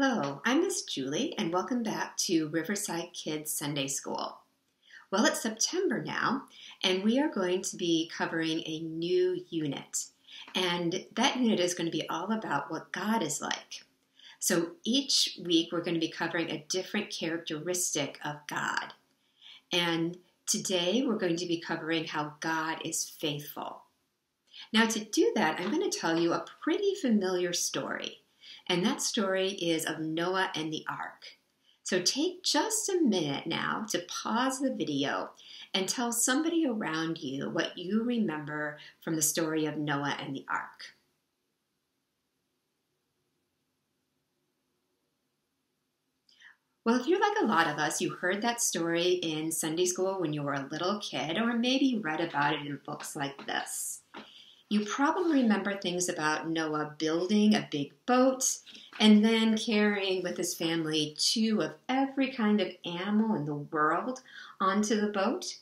Hello, I'm Miss Julie, and welcome back to Riverside Kids Sunday School. Well, it's September now, and we are going to be covering a new unit. And that unit is going to be all about what God is like. So each week we're going to be covering a different characteristic of God. And today we're going to be covering how God is faithful. Now to do that, I'm going to tell you a pretty familiar story. And that story is of Noah and the ark. So take just a minute now to pause the video and tell somebody around you what you remember from the story of Noah and the ark. Well, if you're like a lot of us, you heard that story in Sunday school when you were a little kid, or maybe read about it in books like this. You probably remember things about Noah building a big boat and then carrying with his family two of every kind of animal in the world onto the boat.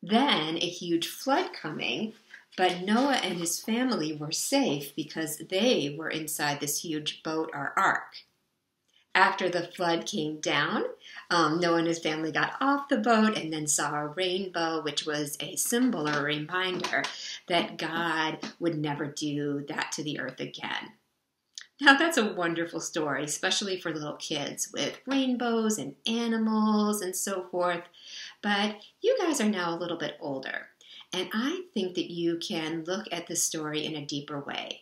Then a huge flood coming, but Noah and his family were safe because they were inside this huge boat or ark. After the flood came down, Noah and his family got off the boat and then saw a rainbow, which was a symbol or a reminder that God would never do that to the earth again. Now that's a wonderful story, especially for little kids with rainbows and animals and so forth. But you guys are now a little bit older, and I think that you can look at this story in a deeper way.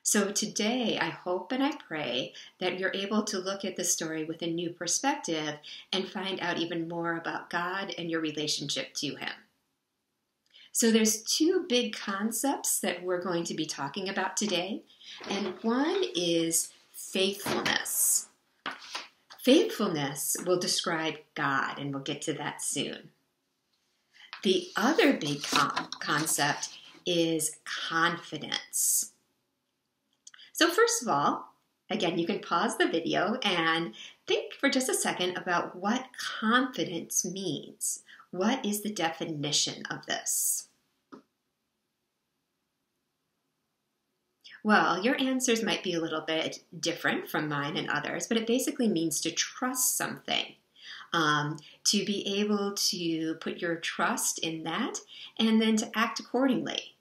So today, I hope and I pray that you're able to look at the story with a new perspective and find out even more about God and your relationship to Him. So there's two big concepts that we're going to be talking about today, and one is faithfulness. Faithfulness will describe God, and we'll get to that soon. The other big concept is confidence. So first of all, again, you can pause the video and think for just a second about what confidence means. What is the definition of this? Well, your answers might be a little bit different from mine and others, but it basically means to trust something, to be able to put your trust in that and then to act accordingly.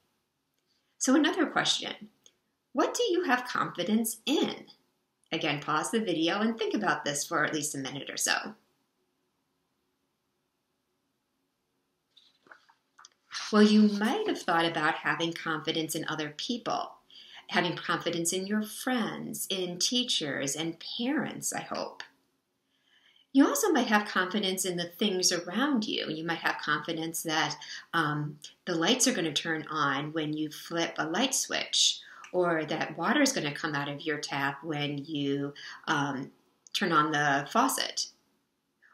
So another question. What do you have confidence in? Again, pause the video and think about this for at least a minute or so. Well, you might have thought about having confidence in other people, having confidence in your friends, in teachers, and parents, I hope. You also might have confidence in the things around you. You might have confidence that the lights are going to turn on when you flip a light switch, or that water is going to come out of your tap when you turn on the faucet,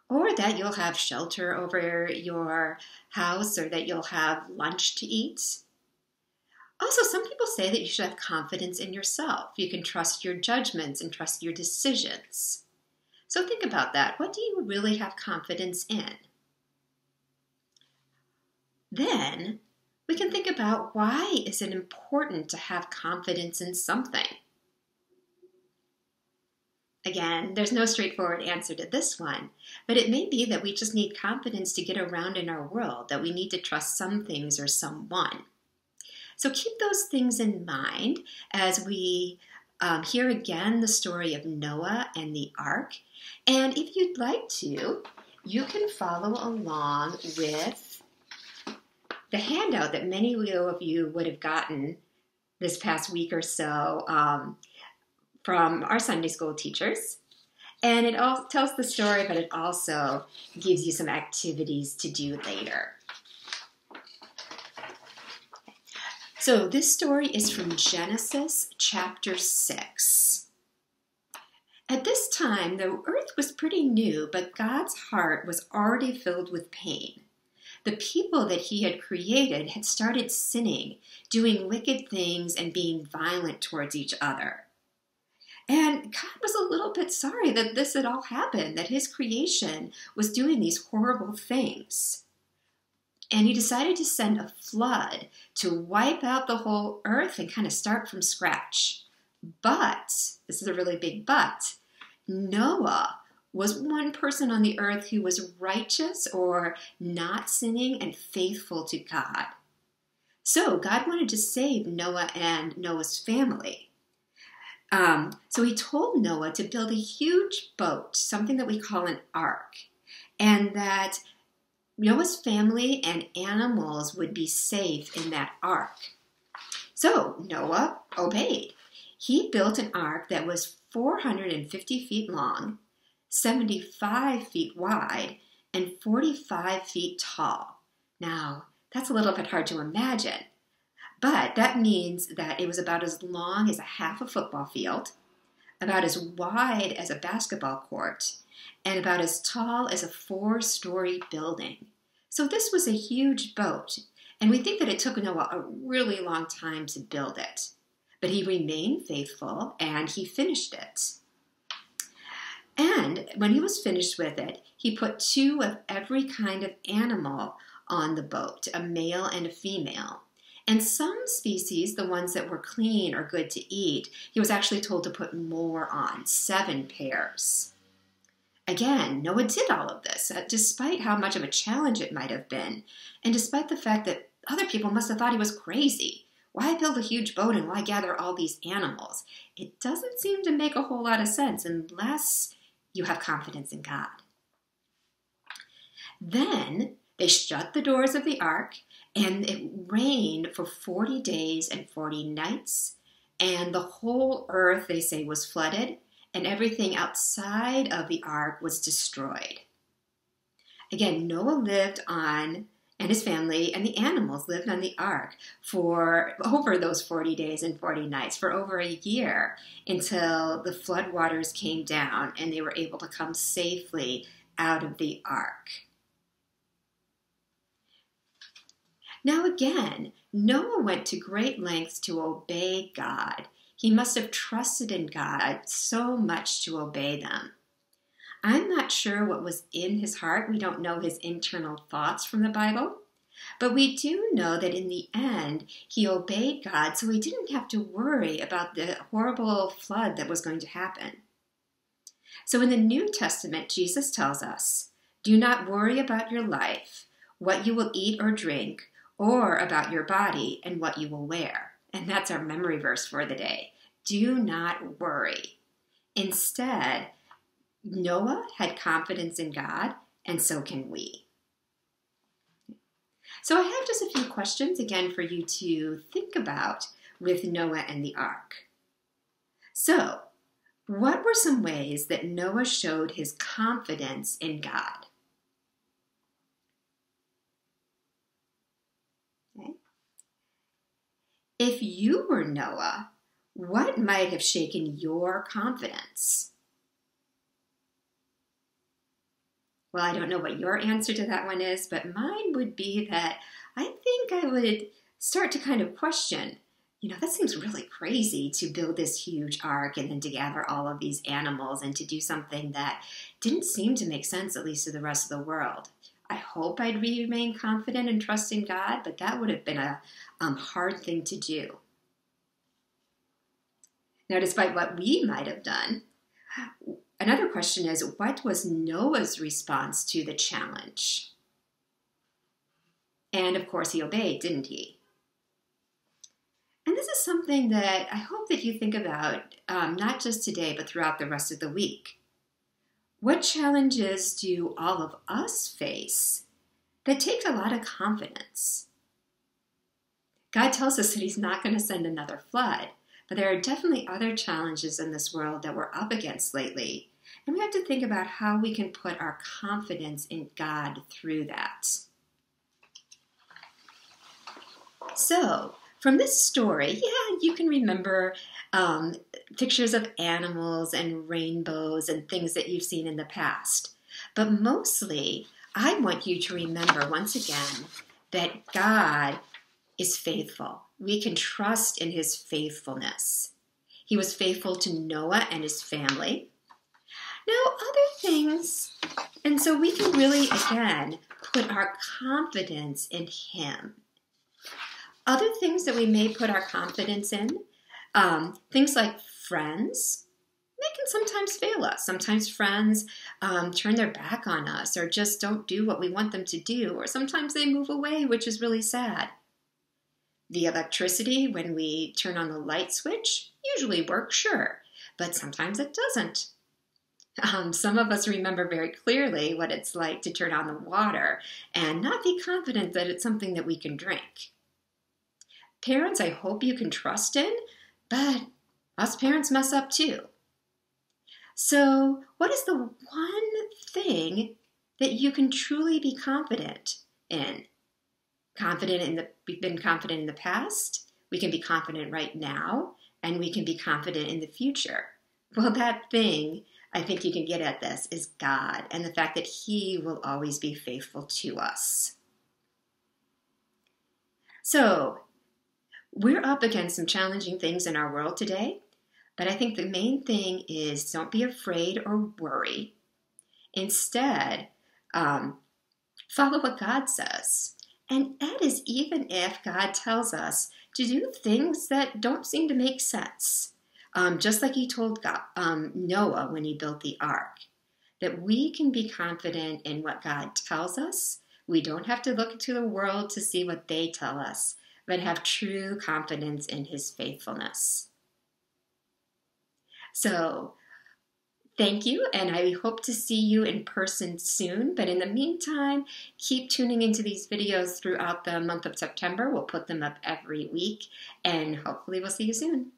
or that you'll have shelter over your house, or that you'll have lunch to eat. Also, some people say that you should have confidence in yourself. You can trust your judgments and trust your decisions. So think about that. What do you really have confidence in? Then, we can think about why is it important to have confidence in something? Again, there's no straightforward answer to this one, but it may be that we just need confidence to get around in our world, that we need to trust some things or someone. So keep those things in mind as we hear again the story of Noah and the ark. And if you'd like to, you can follow along with the handout that many of you would have gotten this past week or so from our Sunday school teachers. And it all tells the story, but it also gives you some activities to do later. So this story is from Genesis chapter 6. At this time, the earth was pretty new, but God's heart was already filled with pain. The people that He had created had started sinning, doing wicked things, and being violent towards each other. And God was a little bit sorry that this had all happened, that His creation was doing these horrible things. And He decided to send a flood to wipe out the whole earth and kind of start from scratch. But, this is a really big but, Noah was one person on the earth who was righteous or not sinning and faithful to God. So God wanted to save Noah and Noah's family. So he told Noah to build a huge boat, something that we call an ark, and that Noah's family and animals would be safe in that ark. So Noah obeyed. He built an ark that was 450 feet long, 75 feet wide, and 45 feet tall. Now, that's a little bit hard to imagine, but that means that it was about as long as a half a football field, about as wide as a basketball court, and about as tall as a 4-story building. So this was a huge boat, and we think that it took Noah a really long time to build it. But he remained faithful, and he finished it. And when he was finished with it, he put 2 of every kind of animal on the boat, a male and a female. And some species, the ones that were clean or good to eat, he was actually told to put more on, 7 pairs. Again, Noah did all of this, despite how much of a challenge it might have been, and despite the fact that other people must have thought he was crazy. Why build a huge boat and why gather all these animals? It doesn't seem to make a whole lot of sense unless you have confidence in God. Then they shut the doors of the ark, and it rained for 40 days and 40 nights, and the whole earth, they say, was flooded, and everything outside of the ark was destroyed. Again, Noah lived on, and his family and the animals lived on the ark for over those 40 days and 40 nights, for over a year, until the flood waters came down and they were able to come safely out of the ark. Now again, Noah went to great lengths to obey God. He must have trusted in God so much to obey them. I'm not sure what was in his heart. We don't know his internal thoughts from the Bible. But we do know that in the end, he obeyed God, so he didn't have to worry about the horrible flood that was going to happen. So in the New Testament, Jesus tells us, "Do not worry about your life, what you will eat or drink, or about your body and what you will wear." And that's our memory verse for the day. Do not worry. Instead, Noah had confidence in God, and so can we. So I have just a few questions again for you to think about with Noah and the ark. So, what were some ways that Noah showed his confidence in God? Okay. If you were Noah, what might have shaken your confidence? Well, I don't know what your answer to that one is, but mine would be that I think I would start to kind of question, that seems really crazy to build this huge ark and then to gather all of these animals and to do something that didn't seem to make sense, at least to the rest of the world. I hope I'd remain confident and trust in God, but that would have been a hard thing to do. Now, despite what we might have done, another question is, what was Noah's response to the challenge? And of course, he obeyed, didn't he? And this is something that I hope that you think about, not just today, but throughout the rest of the week. What challenges do all of us face that take a lot of confidence? God tells us that he's not going to send another flood, but there are definitely other challenges in this world that we're up against lately. And we have to think about how we can put our confidence in God through that. So, from this story, you can remember pictures of animals and rainbows and things that you've seen in the past. But mostly, I want you to remember once again that God is faithful. We can trust in his faithfulness. He was faithful to Noah and his family. Now, other things, and so we can really, again, put our confidence in him. Other things that we may put our confidence in, things like friends. they can sometimes fail us. Sometimes friends turn their back on us or just don't do what we want them to do, or sometimes they move away, which is really sad. The electricity, when we turn on the light switch, usually works, sure, but sometimes it doesn't. Some of us remember very clearly what it's like to turn on the water and not be confident that it's something that we can drink. Parents, I hope you can trust in, but us parents mess up too. So, what is the one thing that you can truly be confident in? We've been confident in the past, we can be confident right now, and we can be confident in the future. Well, that thing, I think you can get at this, is God and the fact that He will always be faithful to us. So, we're up against some challenging things in our world today, but I think the main thing is don't be afraid or worry. Instead, follow what God says. And that is even if God tells us to do things that don't seem to make sense. Just like He told Noah when he built the ark, that we can be confident in what God tells us. We don't have to look to the world to see what they tell us, but have true confidence in His faithfulness. So, thank you, and I hope to see you in person soon. But in the meantime, keep tuning into these videos throughout the month of September. We'll put them up every week, and hopefully we'll see you soon.